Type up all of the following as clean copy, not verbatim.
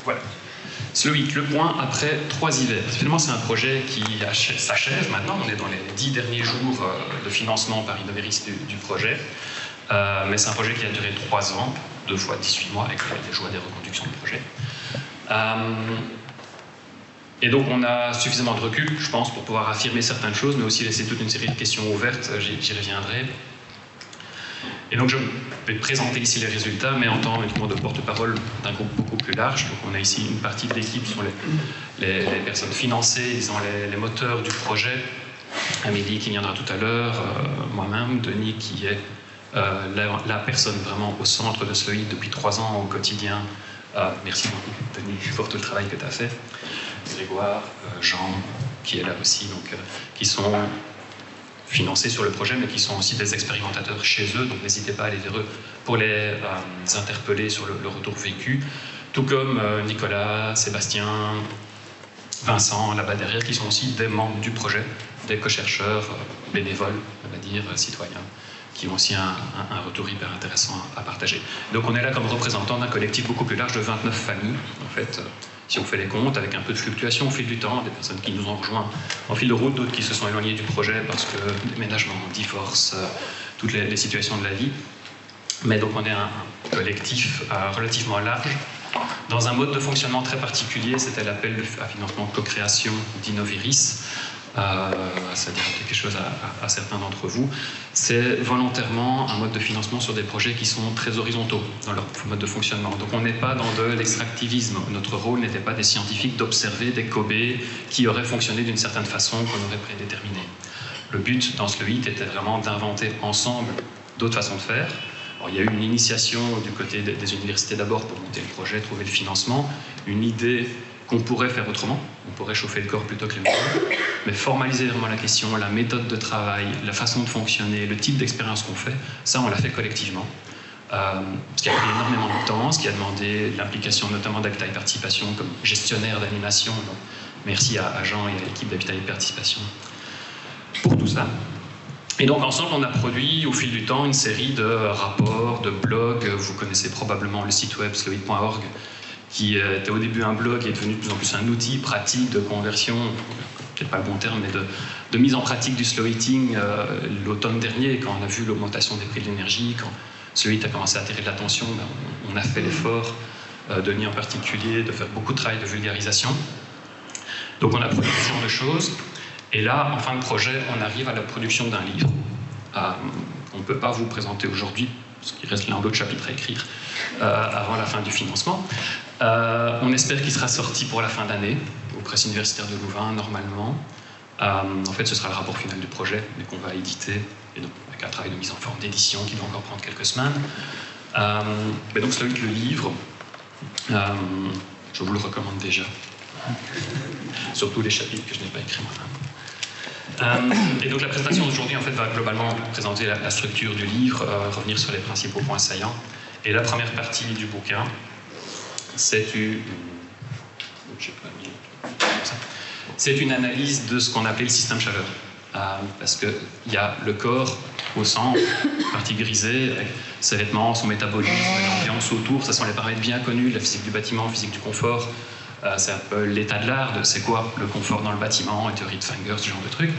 Voilà. Slow-It, le point après 3 hivers. Finalement, c'est un projet qui s'achève maintenant. On est dans les 10 derniers jours de financement par Innoveris du projet. Mais c'est un projet qui a duré 3 ans, 2 fois 18 mois, avec des joies des reconductions de projet. Et donc, on a suffisamment de recul, je pense, pour pouvoir affirmer certaines choses, mais aussi laisser toute une série de questions ouvertes. J'y reviendrai. Et donc, je vais présenter ici les résultats, mais en tant uniquement de porte-parole d'un groupe beaucoup plus large. Donc, on a ici une partie de l'équipe qui sont les personnes financées, disons les moteurs du projet. Amélie qui viendra tout à l'heure, moi-même, Denis qui est la personne vraiment au centre de Slow-It depuis 3 ans au quotidien. Merci beaucoup, Denis, pour tout le travail que tu as fait. Grégoire, Jean, qui est là aussi, donc, qui sont financés sur le projet, mais qui sont aussi des expérimentateurs chez eux, donc n'hésitez pas à aller vers eux pour les interpeller sur le retour vécu, tout comme Nicolas, Sébastien, Vincent, là-bas derrière, qui sont aussi des membres du projet, des co-chercheurs, bénévoles, on va dire, citoyens, qui ont aussi un retour hyper intéressant à partager. Donc on est là comme représentant d'un collectif beaucoup plus large de 29 familles, en fait, si on fait les comptes, avec un peu de fluctuation au fil du temps, des personnes qui nous ont rejoints en fil de route, d'autres qui se sont éloignées du projet parce que déménagement, divorce, toutes les situations de la vie. Mais donc on est un collectif relativement large, dans un mode de fonctionnement très particulier, c'était l'appel à financement co-création d'Innoveris. Ça dira quelque chose à certains d'entre vous. C'est volontairement un mode de financement sur des projets qui sont très horizontaux dans leur mode de fonctionnement. Donc on n'est pas dans de l'extractivisme. Notre rôle n'était pas des scientifiques d'observer des Kobe qui auraient fonctionné d'une certaine façon qu'on aurait prédéterminé. Le but dans Slow-It était vraiment d'inventer ensemble d'autres façons de faire. Alors, il y a eu une initiation du côté des universités d'abord pour monter le projet, trouver le financement, une idée qu'on pourrait faire autrement, on pourrait chauffer le corps plutôt que le micro, mais formaliser vraiment la question, la méthode de travail, la façon de fonctionner, le type d'expérience qu'on fait, ça on l'a fait collectivement. Ce qui a pris énormément de temps, ce qui a demandé l'implication notamment d'Habitat et Participation comme gestionnaire d'animation. Merci à Jean et à l'équipe d'Habitat et Participation pour tout ça. Et donc ensemble, on a produit au fil du temps une série de rapports, de blogs. Vous connaissez probablement le site web slow-it.org, qui était au début un blog et est devenu de plus en plus un outil pratique de conversion, peut-être pas le bon terme, mais de mise en pratique du slow-eating l'automne dernier, quand on a vu l'augmentation des prix de l'énergie, quand Slow-It a commencé à attirer de l'attention, on a fait l'effort, Denis en particulier, de faire beaucoup de travail de vulgarisation. Donc on a produit ce genre de choses. Et là, en fin de projet, on arrive à la production d'un livre. On ne peut pas vous présenter aujourd'hui, parce qu'il reste l'un ou l'autre chapitre à écrire, avant la fin du financement. On espère qu'il sera sorti pour la fin d'année, aux presses universitaires de Louvain, normalement. En fait, ce sera le rapport final du projet, mais qu'on va éditer, et donc avec un travail de mise en forme d'édition qui va encore prendre quelques semaines. Mais donc, Slow-It, le livre, je vous le recommande déjà. Surtout les chapitres que je n'ai pas écrits moi-même. Et donc la présentation d'aujourd'hui en fait va globalement présenter la structure du livre, revenir sur les principaux points saillants. Et la première partie du bouquin, c'est une analyse de ce qu'on appelait le système chaleur. Parce qu'il y a le corps au centre, partie grisée, avec ses vêtements, son métabolisme, l'ambiance autour, ça sont les paramètres bien connus, la physique du bâtiment, la physique du confort. C'est un peu l'état de l'art, c'est quoi le confort dans le bâtiment, la théorie de Fenger, ce genre de trucs.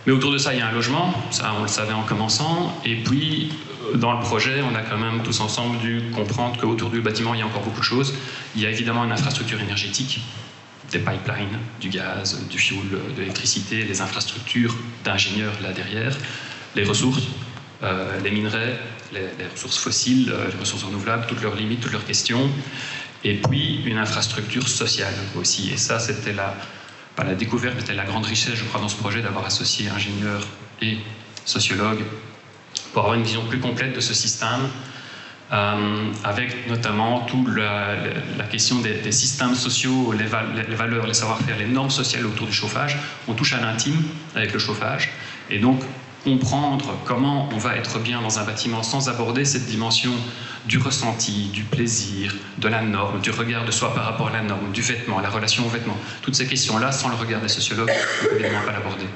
Mais autour de ça, il y a un logement, ça on le savait en commençant, et puis dans le projet, on a quand même tous ensemble dû comprendre qu'autour du bâtiment, il y a encore beaucoup de choses. Il y a évidemment une infrastructure énergétique, des pipelines, du gaz, du fuel, de l'électricité, les infrastructures d'ingénieurs là derrière, les ressources, les minerais, les ressources fossiles, les ressources renouvelables, toutes leurs limites, toutes leurs questions. Et puis une infrastructure sociale aussi. Et ça, c'était pas la découverte, mais c'était la grande richesse, je crois, dans ce projet, d'avoir associé ingénieurs et sociologues pour avoir une vision plus complète de ce système, avec notamment toute la question des systèmes sociaux, les valeurs, les savoir-faire, les normes sociales autour du chauffage. On touche à l'intime avec le chauffage. Et donc, comprendre comment on va être bien dans un bâtiment sans aborder cette dimension du ressenti, du plaisir, de la norme, du regard de soi par rapport à la norme, du vêtement, la relation au vêtement. Toutes ces questions-là, sans le regard des sociologues, on ne peut évidemment pas l'aborder.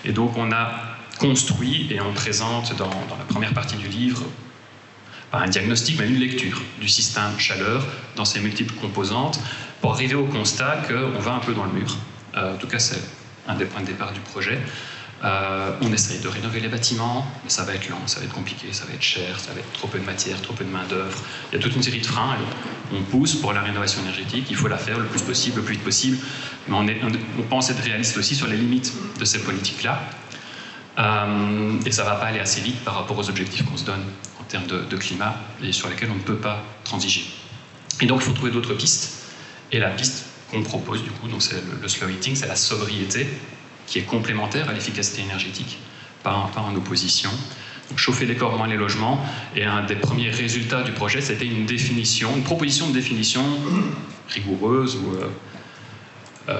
Et donc on a construit, et on présente dans la première partie du livre, pas un diagnostic, mais une lecture du système chaleur dans ses multiples composantes pour arriver au constat qu'on va un peu dans le mur. En tout cas, c'est un des points de départ du projet. On essaye de rénover les bâtiments, mais ça va être lent, ça va être compliqué, ça va être cher, ça va être trop peu de matière, trop peu de main-d'œuvre. Il y a toute une série de freins. On pousse pour la rénovation énergétique, il faut la faire le plus possible, le plus vite possible, mais on pense être réaliste aussi sur les limites de ces politiques-là. Et ça ne va pas aller assez vite par rapport aux objectifs qu'on se donne en termes de climat et sur lesquels on ne peut pas transiger. Et donc il faut trouver d'autres pistes. Et la piste qu'on propose, du coup, c'est le slow heating, c'est la sobriété, qui est complémentaire à l'efficacité énergétique, pas en opposition. Donc, chauffer les corps, moins les logements. Et un des premiers résultats du projet, c'était une proposition de définition rigoureuse ou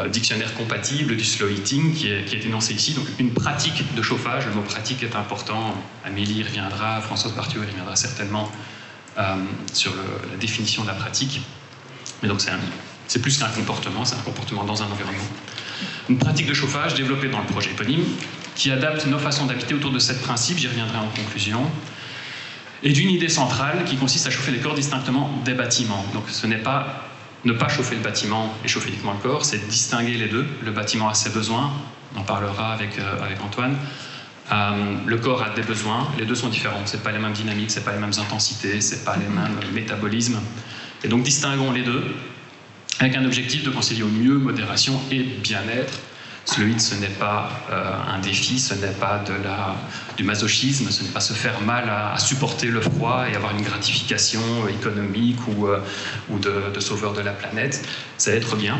dictionnaire compatible du slow heating qui est énoncé ici. Donc une pratique de chauffage, le mot pratique est important. Amélie y reviendra, Françoise Barthieu y reviendra certainement sur la définition de la pratique. Mais donc c'est plus qu'un comportement, c'est un comportement dans un environnement. Une pratique de chauffage développée dans le projet éponyme qui adapte nos façons d'habiter autour de 7 principes, j'y reviendrai en conclusion, et d'une idée centrale qui consiste à chauffer les corps distinctement des bâtiments. Donc ce n'est pas ne pas chauffer le bâtiment et chauffer uniquement le corps, c'est distinguer les deux. Le bâtiment a ses besoins, on en parlera avec Antoine. Le corps a des besoins, les deux sont différents, c'est pas les mêmes dynamiques, c'est pas les mêmes intensités, c'est pas les mêmes métabolismes. Et donc distinguons les deux, avec un objectif de concilier au mieux modération et bien-être. Slow heat, ce n'est pas un défi, ce n'est pas du masochisme, ce n'est pas se faire mal à supporter le froid et avoir une gratification économique ou de sauveur de la planète. C'est être bien,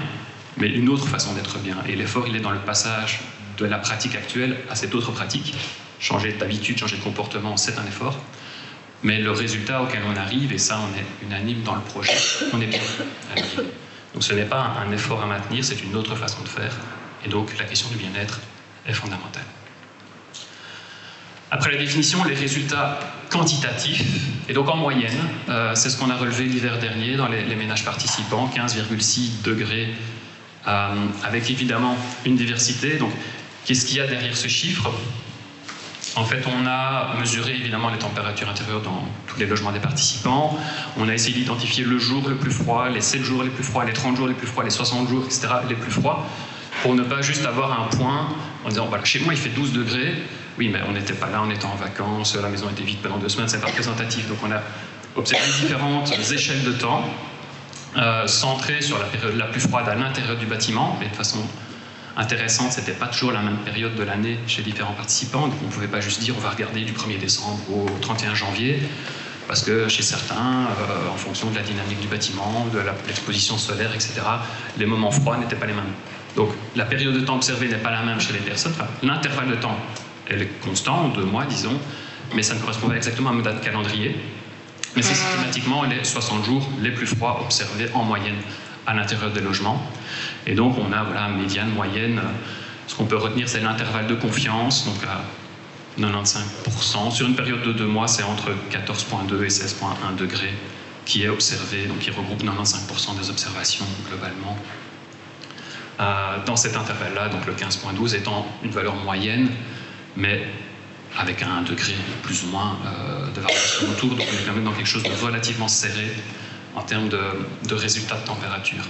mais une autre façon d'être bien. Et l'effort, il est dans le passage de la pratique actuelle à cette autre pratique. Changer d'habitude, changer de comportement, c'est un effort. Mais le résultat auquel on arrive, et ça on est unanime dans le projet, on est bien à l'arrivée. Donc ce n'est pas un effort à maintenir, c'est une autre façon de faire. Et donc la question du bien-être est fondamentale. Après la définition, les résultats quantitatifs, et donc en moyenne, c'est ce qu'on a relevé l'hiver dernier dans les ménages participants, 15,6 degrés, avec évidemment une diversité. Donc qu'est-ce qu'il y a derrière ce chiffre ? En fait, on a mesuré évidemment les températures intérieures dans tous les logements des participants. On a essayé d'identifier le jour le plus froid, les 7 jours les plus froids, les 30 jours les plus froids, les 60 jours, etc. les plus froids, pour ne pas juste avoir un point en disant voilà, chez moi il fait 12 degrés, oui, mais on n'était pas là, on était en vacances, la maison était vide pendant 2 semaines, c'est pas représentatif. Donc on a observé différentes échelles de temps, centrées sur la période la plus froide à l'intérieur du bâtiment, mais de façon intéressante, c'était pas toujours la même période de l'année chez différents participants, donc on ne pouvait pas juste dire on va regarder du 1er décembre au 31 janvier, parce que chez certains, en fonction de la dynamique du bâtiment, de l'exposition solaire, etc., les moments froids n'étaient pas les mêmes. Donc la période de temps observée n'est pas la même chez les personnes, enfin, l'intervalle de temps elle est constant, 2 mois disons, mais ça ne correspond pas exactement à une date calendrier, mais c'est systématiquement les 60 jours les plus froids observés en moyenne à l'intérieur des logements. Et donc on a voilà, médiane, moyenne. Ce qu'on peut retenir, c'est l'intervalle de confiance, donc à 95%. Sur une période de 2 mois, c'est entre 14,2 et 16,1 degrés qui est observé, donc qui regroupe 95% des observations globalement. Dans cet intervalle-là, donc le 15,12 étant une valeur moyenne, mais avec un degré plus ou moins de variation autour, donc on est quand même dans quelque chose de relativement serré en termes de résultats de température.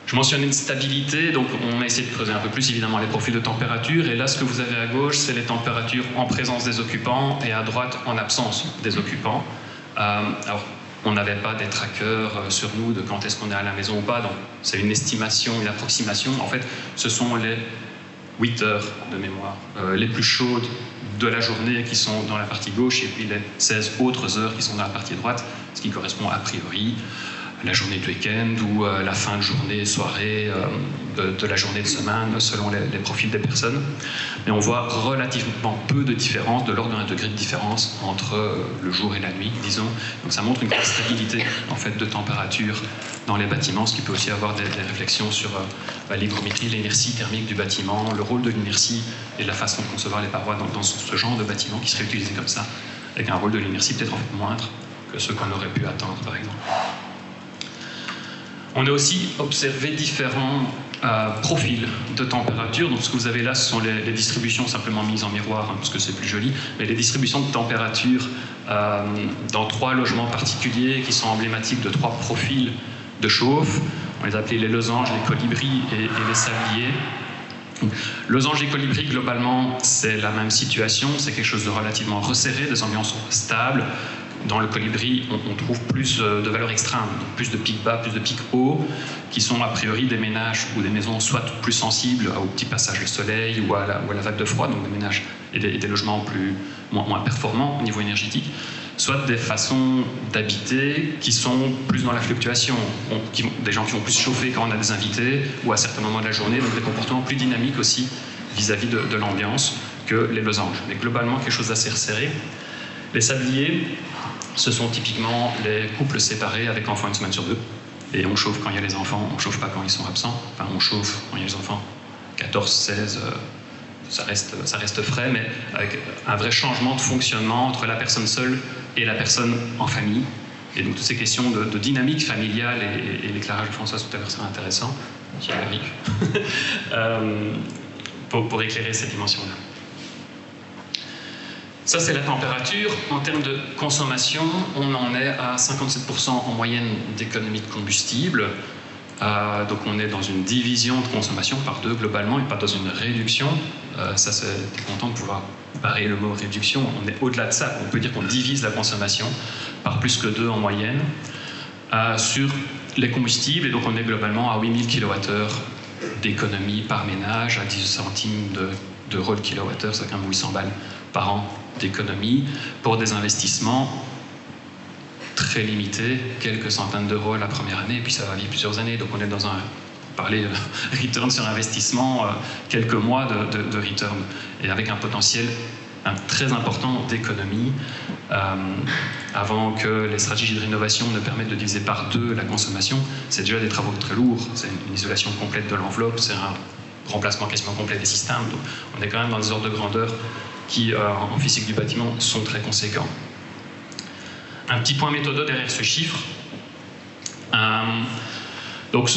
Je mentionnais une stabilité, donc on a essayé de creuser un peu plus évidemment les profils de température, et là ce que vous avez à gauche, c'est les températures en présence des occupants, et à droite en absence des occupants. Alors, on n'avait pas des trackers sur nous de quand est-ce qu'on est à la maison ou pas, donc c'est une estimation, une approximation. En fait, ce sont les 8 heures de mémoire, les plus chaudes de la journée qui sont dans la partie gauche, et puis les 16 autres heures qui sont dans la partie droite, ce qui correspond a priori à la journée de week-end ou la fin de journée, soirée de la journée de semaine, selon les profils des personnes. Mais on voit relativement peu de différence, de l'ordre d'un degré de différence entre le jour et la nuit, disons. Donc ça montre une grande stabilité en fait, de température dans les bâtiments, ce qui peut aussi avoir des réflexions sur l'hygrométrie, l'inertie thermique du bâtiment, le rôle de l'inertie et la façon de concevoir les parois dans ce genre de bâtiment qui serait utilisé comme ça, avec un rôle de l'inertie peut-être moindre que ceux qu'on aurait pu attendre, par exemple. On a aussi observé différents profil de température. Donc ce que vous avez là, ce sont les distributions simplement mises en miroir, hein, parce que c'est plus joli, mais les distributions de température dans 3 logements particuliers qui sont emblématiques de 3 profils de chauffe. On les appelait les losanges, les colibris et les sabliers. Losanges et colibris, globalement, c'est la même situation, c'est quelque chose de relativement resserré, des ambiances stables. Dans le colibri, on trouve plus de valeurs extrêmes, plus de pics bas, plus de pics hauts, qui sont a priori des ménages ou des maisons soit plus sensibles au petit passage de soleil ou à la vague de froid, donc des ménages et des logements moins performants au niveau énergétique, soit des façons d'habiter qui sont plus dans la fluctuation, des gens qui vont plus chauffer quand on a des invités ou à certains moments de la journée, donc des comportements plus dynamiques aussi vis-à-vis de l'ambiance que les losanges. Mais globalement, quelque chose d'assez resserré. Les sabliers, ce sont typiquement les couples séparés avec enfants une semaine sur 2. Et on chauffe quand il y a les enfants, on ne chauffe pas quand ils sont absents. Enfin, on chauffe quand il y a les enfants. 14, 16, ça reste frais, mais avec un vrai changement de fonctionnement entre la personne seule et la personne en famille. Et donc toutes ces questions de dynamique familiale et l'éclairage de Françoise tout à l'heure, c'est intéressant. J'y arrive. Pour éclairer cette dimension-là. Ça, c'est la température. En termes de consommation, on en est à 57% en moyenne d'économie de combustible. Donc on est dans une division de consommation par 2 globalement et pas dans une réduction. Ça, c'est content de pouvoir barrer le mot réduction. On est au-delà de ça. On peut dire qu'on divise la consommation par plus que 2 en moyenne sur les combustibles. Et donc on est globalement à 8000 kWh d'économie par ménage, à 10 centimes d'euros le kilowattheure, c'est quand même 800 balles par an d'économie pour des investissements très limités, quelques centaines d'euros la première année, et puis ça va vivre plusieurs années. Donc on est dans un, parler return sur investissement, quelques mois de return, et avec un potentiel très important d'économie, avant que les stratégies de rénovation ne permettent de diviser par 2 la consommation. C'est déjà des travaux très lourds, c'est une isolation complète de l'enveloppe, c'est un remplacement quasiment complet des systèmes. Donc on est quand même dans des ordres de grandeur qui, en physique du bâtiment, sont très conséquents. Un petit point méthodo derrière ce chiffre. Donc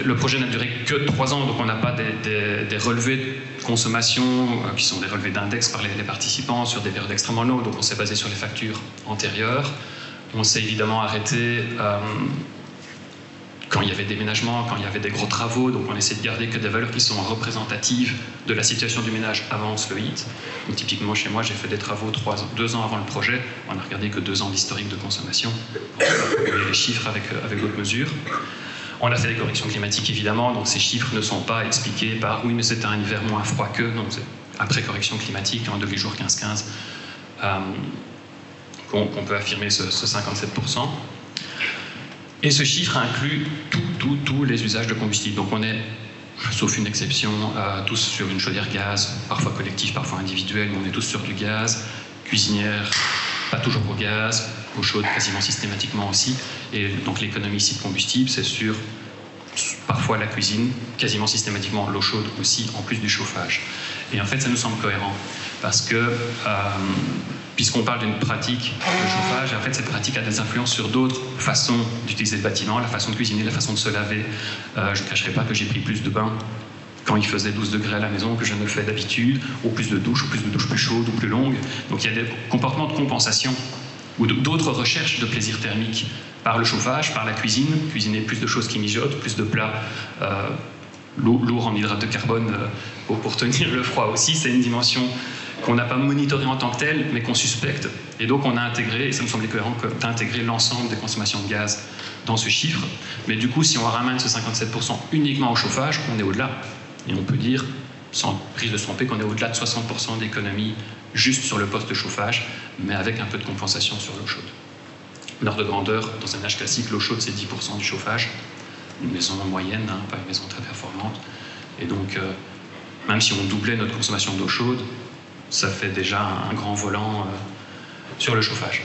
le projet n'a duré que 3 ans, donc on n'a pas des relevés de consommation qui sont des relevés d'index par les participants sur des périodes extrêmement longues, donc on s'est basé sur les factures antérieures. On s'est évidemment arrêté quand il y avait des déménagements, quand il y avait des gros travaux, donc on essaie de garder que des valeurs qui sont représentatives de la situation du ménage avant le HIT. Donc typiquement chez moi, j'ai fait des travaux 2 ans avant le projet, on n'a regardé que 2 ans d'historique de consommation, on a les chiffres avec d'autres mesures. On a fait des corrections climatiques évidemment, donc ces chiffres ne sont pas expliqués par « oui mais c'était un hiver moins froid que », donc après correction climatique, en demi-jour 15-15, qu'on peut affirmer ce 57%. Et ce chiffre inclut tous les usages de combustible. Donc on est, sauf une exception, tous sur une chaudière gaz, parfois collective, parfois individuelle, mais on est tous sur du gaz, cuisinière, pas toujours au gaz, eau chaude quasiment systématiquement aussi. Et donc l'économie ici de combustible, c'est sur parfois la cuisine, quasiment systématiquement l'eau chaude aussi, en plus du chauffage. Et en fait, ça nous semble cohérent, parce que puisqu'on parle d'une pratique de chauffage, en fait, cette pratique a des influences sur d'autres façons d'utiliser le bâtiment, la façon de cuisiner, la façon de se laver. Je ne cacherai pas que j'ai pris plus de bains quand il faisait 12 degrés à la maison que je ne le fais d'habitude, ou plus de douches plus chaudes ou plus longues. Donc il y a des comportements de compensation ou d'autres recherches de plaisir thermique par le chauffage, par la cuisine, cuisiner plus de choses qui mijotent, plus de plats lourds en hydrates de carbone pour tenir le froid aussi. C'est une dimension qu'on n'a pas monitorée en tant que telle, mais qu'on suspecte. Et donc on a intégré, et ça me semblait cohérent, d'intégrer l'ensemble des consommations de gaz dans ce chiffre. Mais du coup, si on ramène ce 57% uniquement au chauffage, on est au-delà. Et on peut dire, sans prise de se tromper, qu'on est au-delà de 60% d'économie juste sur le poste de chauffage, mais avec un peu de compensation sur l'eau chaude. L'ordre de grandeur, dans un âge classique, l'eau chaude c'est 10% du chauffage, une maison moyenne, hein, pas une maison très performante. Et donc, même si on doublait notre consommation d'eau chaude, ça fait déjà un grand volant sur le chauffage.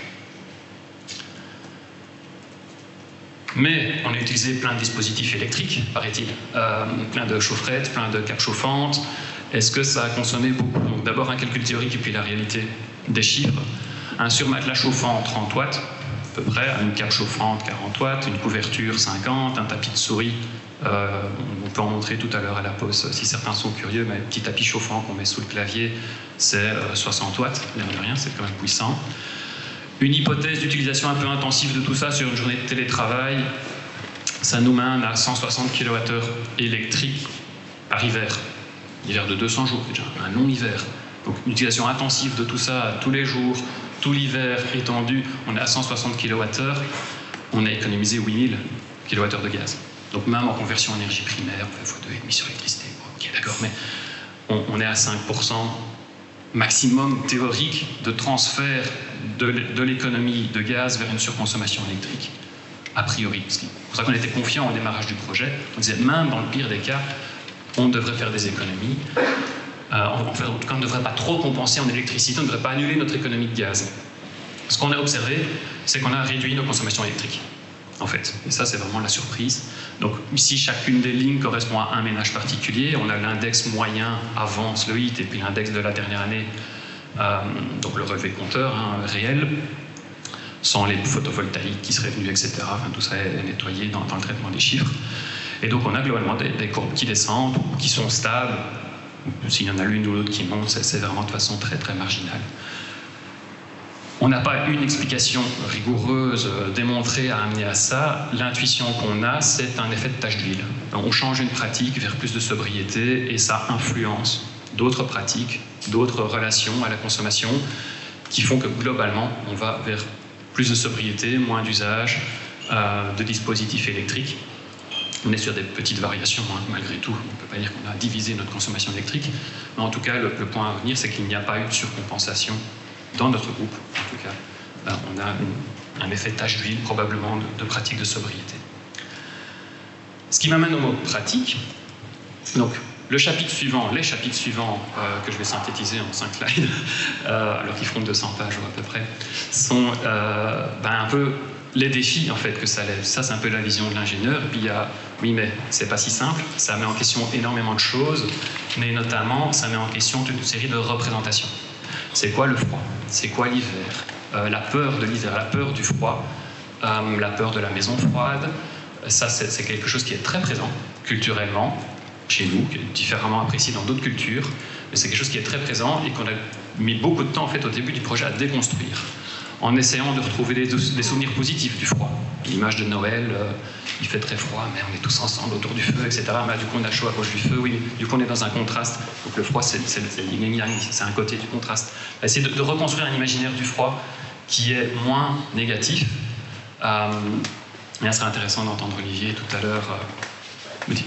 Mais on a utilisé plein de dispositifs électriques, paraît-il, plein de chaufferettes, plein de capes chauffantes. Est-ce que ça a consommé beaucoup? Donc d'abord un calcul théorique et puis la réalité des chiffres. Un surmatelas chauffant 30 watts, à peu près, une cape chauffante 40 watts, une couverture 50, un tapis de souris On peut en montrer tout à l'heure à la pause si certains sont curieux, mais le petit tapis chauffant qu'on met sous le clavier, c'est 60 watts, l'air de rien, c'est quand même puissant. Une hypothèse d'utilisation un peu intensive de tout ça sur une journée de télétravail, ça nous mène à 160 kWh électriques par hiver. Hiver de 200 jours, déjà un long hiver. Donc une utilisation intensive de tout ça tous les jours, tout l'hiver étendu, on est à 160 kWh, on a économisé 8000 kWh de gaz. Donc même en conversion en énergie primaire, on fait x2,5 sur l'électricité. Ok, d'accord, mais on est à 5% maximum théorique de transfert de l'économie de gaz vers une surconsommation électrique, a priori. C'est pour ça qu'on était confiant au démarrage du projet. On disait, même dans le pire des cas, on devrait faire des économies. En tout cas, on ne devrait pas trop compenser en électricité, on ne devrait pas annuler notre économie de gaz. Ce qu'on a observé, c'est qu'on a réduit nos consommations électriques, en fait. Et ça, c'est vraiment la surprise. Donc ici, chacune des lignes correspond à un ménage particulier. On a l'index moyen avant le HIT et puis l'index de la dernière année, donc le relevé compteur réel, sans les photovoltaïques qui seraient venus, etc. Enfin, tout ça est nettoyé dans le traitement des chiffres. Et donc on a globalement des courbes qui descendent, qui sont stables. S'il y en a l'une ou l'autre qui monte, c'est vraiment de façon très très marginale. On n'a pas une explication rigoureuse démontrée à amener à ça. L'intuition qu'on a, c'est un effet de tache d'huile. On change une pratique vers plus de sobriété et ça influence d'autres pratiques, d'autres relations à la consommation qui font que globalement, on va vers plus de sobriété, moins d'usage de dispositifs électriques. On est sur des petites variations, malgré tout. On ne peut pas dire qu'on a divisé notre consommation électrique. Mais en tout cas, le point à retenir, c'est qu'il n'y a pas eu de surcompensation dans notre groupe. En tout cas, on a un effet tache d'huile, probablement, de pratique de sobriété. Ce qui m'amène au mot pratique. Donc, les chapitres suivants, que je vais synthétiser en 5 slides, alors qu'ils feront 200 pages à peu près, sont un peu les défis en fait que ça lève. Ça, c'est un peu la vision de l'ingénieur. Puis il y a, oui, mais c'est pas si simple. Ça met en question énormément de choses, mais notamment, ça met en question toute une série de représentations. C'est quoi le froid? C'est quoi l'hiver? La peur de l'hiver, la peur du froid, la peur de la maison froide. Ça, c'est quelque chose qui est très présent culturellement chez nous, qui est différemment apprécié dans d'autres cultures, mais c'est quelque chose qui est très présent et qu'on a mis beaucoup de temps en fait au début du projet à déconstruire, en essayant de retrouver des souvenirs positifs du froid. L'image de Noël, il fait très froid, mais on est tous ensemble autour du feu, etc. Mais du coup, on a chaud à cause du feu, oui, du coup, on est dans un contraste. Donc le froid, c'est yin-yang, c'est un côté du contraste. Essayer de reconstruire un imaginaire du froid qui est moins négatif. Mais ça serait intéressant d'entendre Olivier tout à l'heure.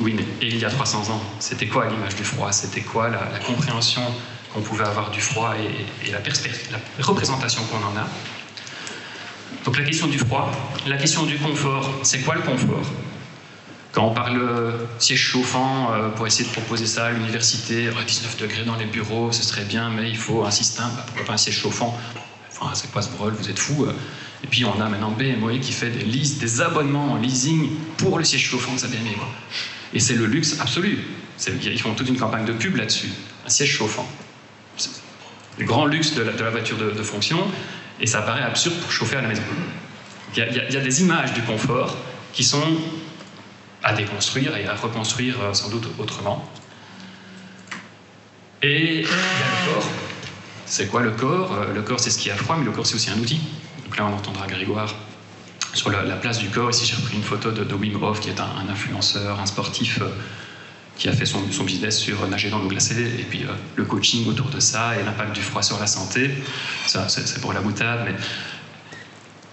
Oui, mais et il y a 300 ans, c'était quoi l'image du froid? C'était quoi la compréhension qu'on pouvait avoir du froid et la représentation qu'on en a? Donc la question du froid, la question du confort, c'est quoi le confort? Quand on parle siège chauffant, pour essayer de proposer ça à l'université, 19 degrés dans les bureaux, ce serait bien, mais il faut un système, pourquoi pas un siège chauffant? Enfin, c'est quoi ce brol, vous êtes fous? Et puis on a maintenant BMW qui fait des abonnements en leasing pour le siège chauffant de sa BMW. Et c'est le luxe absolu. Ils font toute une campagne de pub là-dessus. Un siège chauffant. C'est le grand luxe de la voiture de fonction, et ça paraît absurde pour chauffer à la maison. Il y a des images du confort qui sont à déconstruire et à reconstruire sans doute autrement. Et il y a le corps. C'est quoi le corps? Le corps, c'est ce qui a froid, mais le corps, c'est aussi un outil. Donc là, on entendra Grégoire sur la place du corps. Ici, j'ai repris une photo de Wim Hof, qui est un influenceur, un sportif qui a fait son business sur nager dans l'eau glacée, et puis le coaching autour de ça, et l'impact du froid sur la santé. Ça, c'est pour la boutade, mais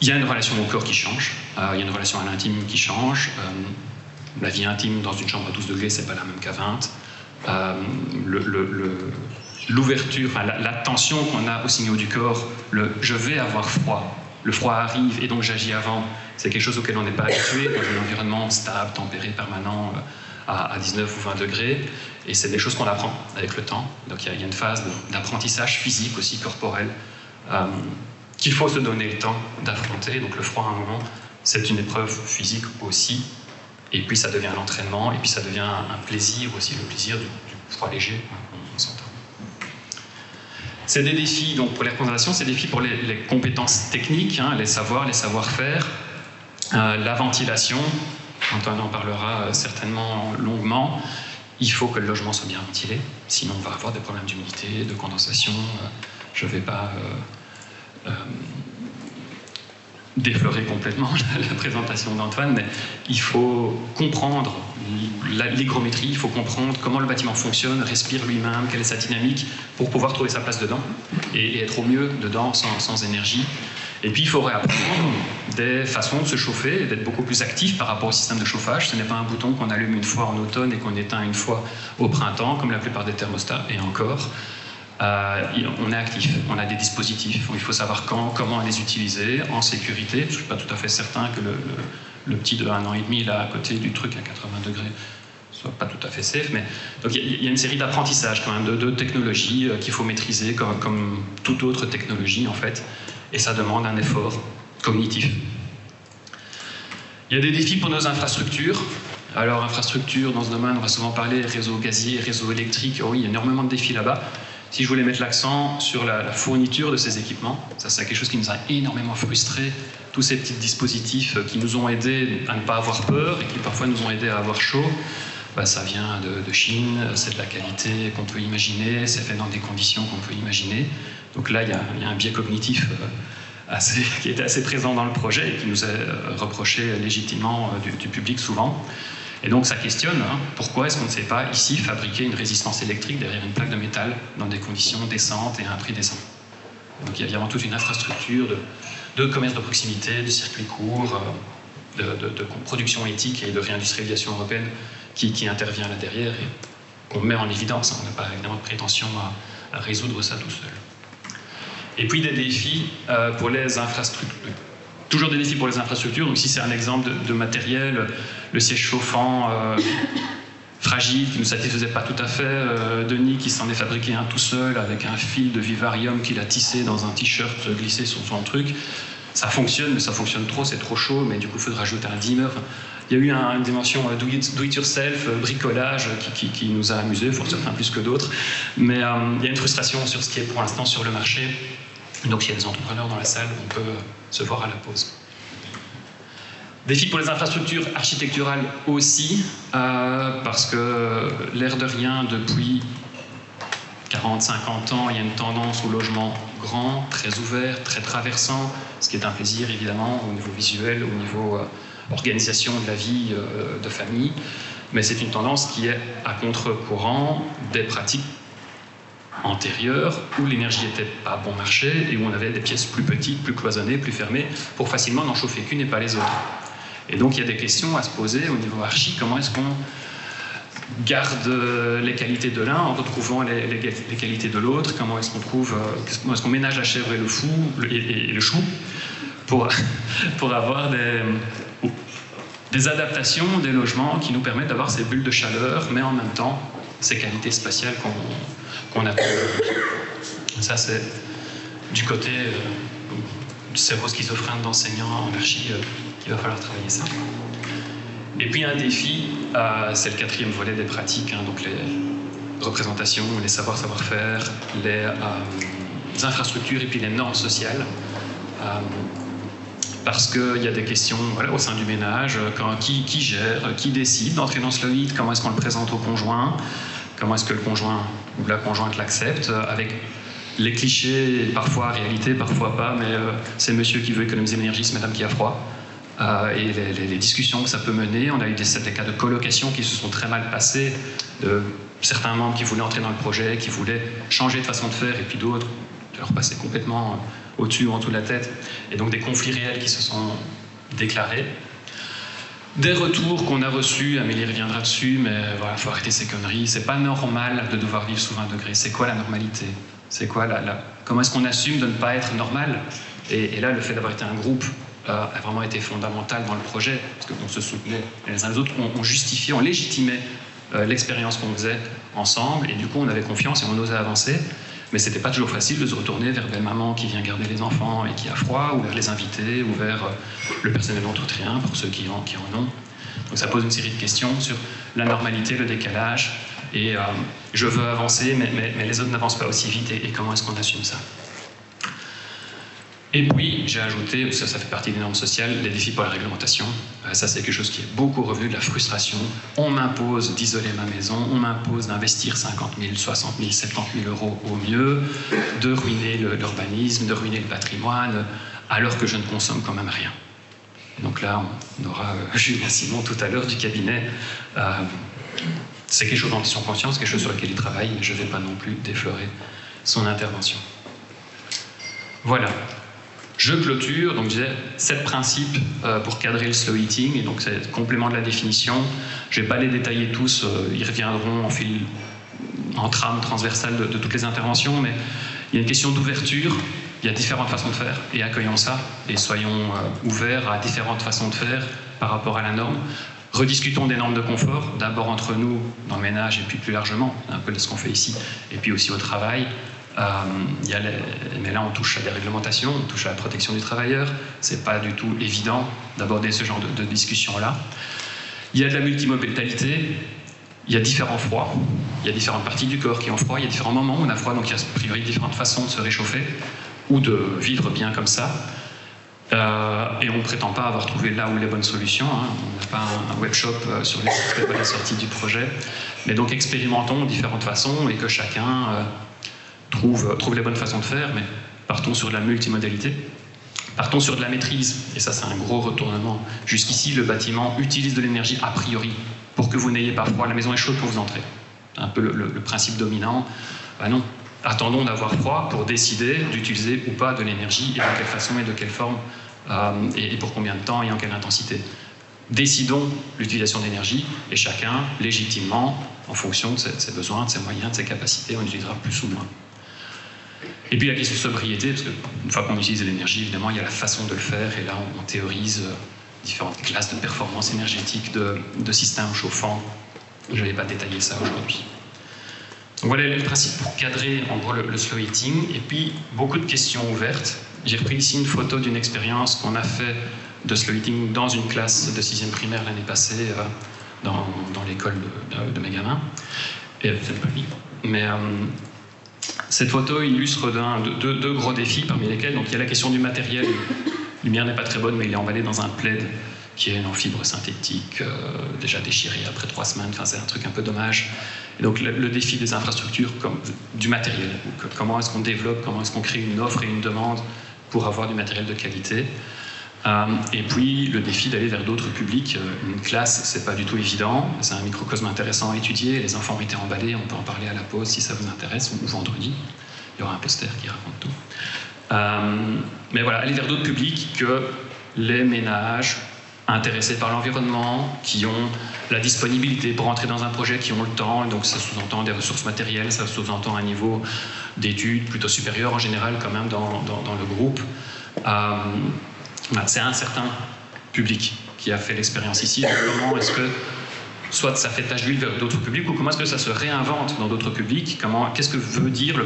il y a une relation au corps qui change, il y a une relation à l'intime qui change. La vie intime dans une chambre à 12 degrés, c'est pas la même qu'à 20. L'ouverture, enfin, la tension qu'on a au signaux du corps, je vais avoir froid, le froid arrive et donc j'agis avant, c'est quelque chose auquel on n'est pas habitué dans un environnement stable, tempéré, permanent, à 19 ou 20 degrés, et c'est des choses qu'on apprend avec le temps. Donc il y a une phase d'apprentissage physique aussi, corporel, qu'il faut se donner le temps d'affronter. Donc le froid à un moment, c'est une épreuve physique aussi, et puis ça devient l'entraînement, et puis ça devient un plaisir aussi, le plaisir du froid léger, on s'entend. C'est des défis donc, pour les représentations, c'est des défis pour les compétences techniques, les savoirs, les savoir-faire, la ventilation, Antoine en parlera certainement longuement. Il faut que le logement soit bien ventilé, sinon on va avoir des problèmes d'humidité, de condensation. Je ne vais pas déflorer complètement la présentation d'Antoine, mais il faut comprendre l'hygrométrie, il faut comprendre comment le bâtiment fonctionne, respire lui-même, quelle est sa dynamique, pour pouvoir trouver sa place dedans et être au mieux dedans sans énergie. Et puis il faudrait apprendre des façons de se chauffer et d'être beaucoup plus actif par rapport au système de chauffage. Ce n'est pas un bouton qu'on allume une fois en automne et qu'on éteint une fois au printemps, comme la plupart des thermostats, et encore. On est actif, on a des dispositifs, il faut savoir quand, comment les utiliser, en sécurité. Je ne suis pas tout à fait certain que le petit de 1 an et demi là à côté du truc à 80 degrés soit pas tout à fait safe, mais donc il y a une série d'apprentissages quand même, de technologies qu'il faut maîtriser comme toute autre technologie en fait, et ça demande un effort cognitif. Il y a des défis pour nos infrastructures. Alors infrastructures, dans ce domaine on va souvent parler réseau gazier, réseau électrique, oui il y a énormément de défis là-bas. Si je voulais mettre l'accent sur la fourniture de ces équipements, ça c'est quelque chose qui nous a énormément frustrés, tous ces petits dispositifs qui nous ont aidés à ne pas avoir peur et qui parfois nous ont aidés à avoir chaud, ça vient de Chine, c'est de la qualité qu'on peut imaginer, c'est fait dans des conditions qu'on peut imaginer. Donc là, il y a un biais cognitif qui était assez présent dans le projet et qui nous est reproché légitimement du public souvent. Et donc ça questionne, pourquoi est-ce qu'on ne sait pas ici fabriquer une résistance électrique derrière une plaque de métal dans des conditions décentes et à un prix décent. Donc il y a vraiment toute une infrastructure de commerce de proximité, de circuits courts, de production éthique et de réindustrialisation européenne qui intervient là derrière et qu'on met en évidence. On n'a pas évidemment de prétention à résoudre ça tout seul. Et puis des défis pour les infrastructures. Toujours des défis pour les infrastructures. Donc ici c'est un exemple de matériel, le siège chauffant fragile qui ne nous satisfaisait pas tout à fait. Denis qui s'en est fabriqué un tout seul avec un fil de vivarium qu'il a tissé dans un t-shirt glissé sur son truc. Ça fonctionne, mais ça fonctionne trop, c'est trop chaud, mais du coup il faudra rajouter un dimmer. Il y a eu une dimension do it yourself, bricolage qui nous a amusés, pour certains plus que d'autres. Mais il y a une frustration sur ce qui est pour l'instant sur le marché. Donc s'il y a des entrepreneurs dans la salle, on peut se voir à la pause. Défi pour les infrastructures architecturales aussi, parce que l'air de rien, depuis 40-50 ans, il y a une tendance au logement grand, très ouvert, très traversant, ce qui est un plaisir évidemment au niveau visuel, au niveau organisation de la vie de famille, mais c'est une tendance qui est à contre-courant des pratiques antérieures où l'énergie n'était pas bon marché et où on avait des pièces plus petites, plus cloisonnées, plus fermées, pour facilement n'en chauffer qu'une et pas les autres. Et donc il y a des questions à se poser au niveau archi, comment est-ce qu'on garde les qualités de l'un en retrouvant les qualités de l'autre, comment est-ce qu'on ménage la chèvre et le chou pour avoir des adaptations des logements qui nous permettent d'avoir ces bulles de chaleur, mais en même temps ces qualités spatiales qu'on appelle. Ça c'est du côté du cerveau schizophrène d'enseignant en archi qu'il va falloir travailler ça. Et puis un défi, c'est le 4e volet des pratiques, donc les représentations, les savoir-faire, les infrastructures et puis les normes sociales. Parce qu'il y a des questions au sein du ménage, qui gère, qui décide d'entrer dans ce lead, comment est-ce qu'on le présente au conjoint, comment est-ce que le conjoint ou la conjointe l'accepte, avec les clichés, parfois réalité, parfois pas, mais c'est monsieur qui veut économiser l'énergie, c'est madame qui a froid. Et les discussions que ça peut mener. On a eu des cas de colocation qui se sont très mal passés, de certains membres qui voulaient entrer dans le projet, qui voulaient changer de façon de faire, et puis d'autres qui leur passaient complètement au-dessus ou en dessous de la tête. Et donc des conflits réels qui se sont déclarés. Des retours qu'on a reçus, Amélie reviendra dessus, mais voilà, il faut arrêter ces conneries. C'est pas normal de devoir vivre sous 20 degrés. C'est quoi la normalité? C'est quoi comment est-ce qu'on assume de ne pas être normal? Et là, le fait d'avoir été un groupe a vraiment été fondamental dans le projet, parce qu'on se soutenait les uns les autres, on justifiait, on légitimait l'expérience qu'on faisait ensemble, et du coup on avait confiance et on osait avancer, mais c'était pas toujours facile de se retourner vers belle maman qui vient garder les enfants et qui a froid, ou vers les invités, ou vers le personnel d'entretien, pour ceux qui en ont. Donc ça pose une série de questions sur la normalité, le décalage, et je veux avancer, mais les autres n'avancent pas aussi vite, et comment est-ce qu'on assume ça? Et puis, j'ai ajouté, ça fait partie des normes sociales, les défis pour la réglementation. Ça, c'est quelque chose qui est beaucoup revenu, de la frustration. On m'impose d'isoler ma maison, on m'impose d'investir 50 000, 60 000, 70 000 euros au mieux, de ruiner l'urbanisme, de ruiner le patrimoine, alors que je ne consomme quand même rien. Donc là, on aura Julien Simon tout à l'heure du cabinet. C'est quelque chose dont ils sont conscients, c'est quelque chose sur lequel ils travaillent, mais je ne vais pas non plus déflorer son intervention. Voilà. Je clôture, donc je disais 7 principes pour cadrer le slow eating, et donc c'est le complément de la définition. Je ne vais pas les détailler tous, ils reviendront en trame transversale de toutes les interventions, mais il y a une question d'ouverture, il y a différentes façons de faire, et accueillons ça, et soyons ouverts à différentes façons de faire par rapport à la norme. Rediscutons des normes de confort, d'abord entre nous, dans le ménage, et puis plus largement, un peu de ce qu'on fait ici, et puis aussi au travail. Mais là, on touche à des réglementations, on touche à la protection du travailleur. C'est pas du tout évident d'aborder ce genre de discussion-là. Il y a de la multimodalité, il y a différents froids, il y a différentes parties du corps qui ont froid, il y a différents moments où on a froid, donc il y a a priori différentes façons de se réchauffer ou de vivre bien comme ça. Et on ne prétend pas avoir trouvé là où les bonnes solutions. Hein. On n'a pas un webshop sur les sites web à la sortie du projet. Mais donc expérimentons différentes façons et que chacun trouve les bonnes façons de faire, mais partons sur de la multimodalité. Partons sur de la maîtrise, et ça c'est un gros retournement. Jusqu'ici, le bâtiment utilise de l'énergie a priori pour que vous n'ayez pas froid. La maison est chaude quand vous entrez. Un peu le principe dominant. Ben non, attendons d'avoir froid pour décider d'utiliser ou pas de l'énergie, et de quelle façon et de quelle forme, et pour combien de temps et en quelle intensité. Décidons l'utilisation d'énergie, et chacun, légitimement, en fonction de ses besoins, de ses moyens, de ses capacités, on utilisera plus ou moins. Et puis la question de sobriété, parce qu'une fois qu'on utilise de l'énergie, évidemment, il y a la façon de le faire, et là on théorise différentes classes de performance énergétique, de systèmes chauffants. Je ne vais pas détailler ça aujourd'hui. Donc voilà le principe pour cadrer en gros le slow eating, et puis beaucoup de questions ouvertes. J'ai repris ici une photo d'une expérience qu'on a fait de slow eating dans une classe de 6e primaire l'année passée, dans l'école de mes gamins. Et c'est pas lui. Mais cette photo illustre deux gros défis, parmi lesquels donc, il y a la question du matériel. La lumière n'est pas très bonne, mais il est emballé dans un plaid qui est en fibre synthétique, déjà déchiré après 3 semaines. Enfin, c'est un truc un peu dommage. Et donc le défi des infrastructures, du matériel. Comment est-ce qu'on développe, comment est-ce qu'on crée une offre et une demande pour avoir du matériel de qualité. Et puis le défi d'aller vers d'autres publics. Une classe, c'est pas du tout évident. C'est un microcosme intéressant à étudier. Les enfants ont été emballés. On peut en parler à la pause si ça vous intéresse, ou vendredi. Il y aura un poster qui raconte tout. Mais voilà, aller vers d'autres publics que les ménages intéressés par l'environnement, qui ont la disponibilité pour entrer dans un projet, qui ont le temps, et donc ça sous-entend des ressources matérielles, ça sous-entend un niveau d'études plutôt supérieur en général quand même dans le groupe. C'est un certain public qui a fait l'expérience ici. Comment est-ce que soit ça fait tache d'huile vers d'autres publics, ou comment est-ce que ça se réinvente dans d'autres publics? Qu'est-ce que veut dire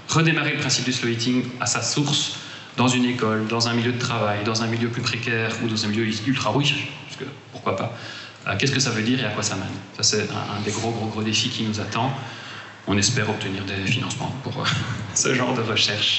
redémarrer le principe du slow eating à sa source dans une école, dans un milieu de travail, dans un milieu plus précaire ou dans un milieu ultra riche, parce que pourquoi pas. Qu'est-ce que ça veut dire et à quoi ça mène? Ça, c'est un des gros défis qui nous attend. On espère obtenir des financements pour ce genre de recherche.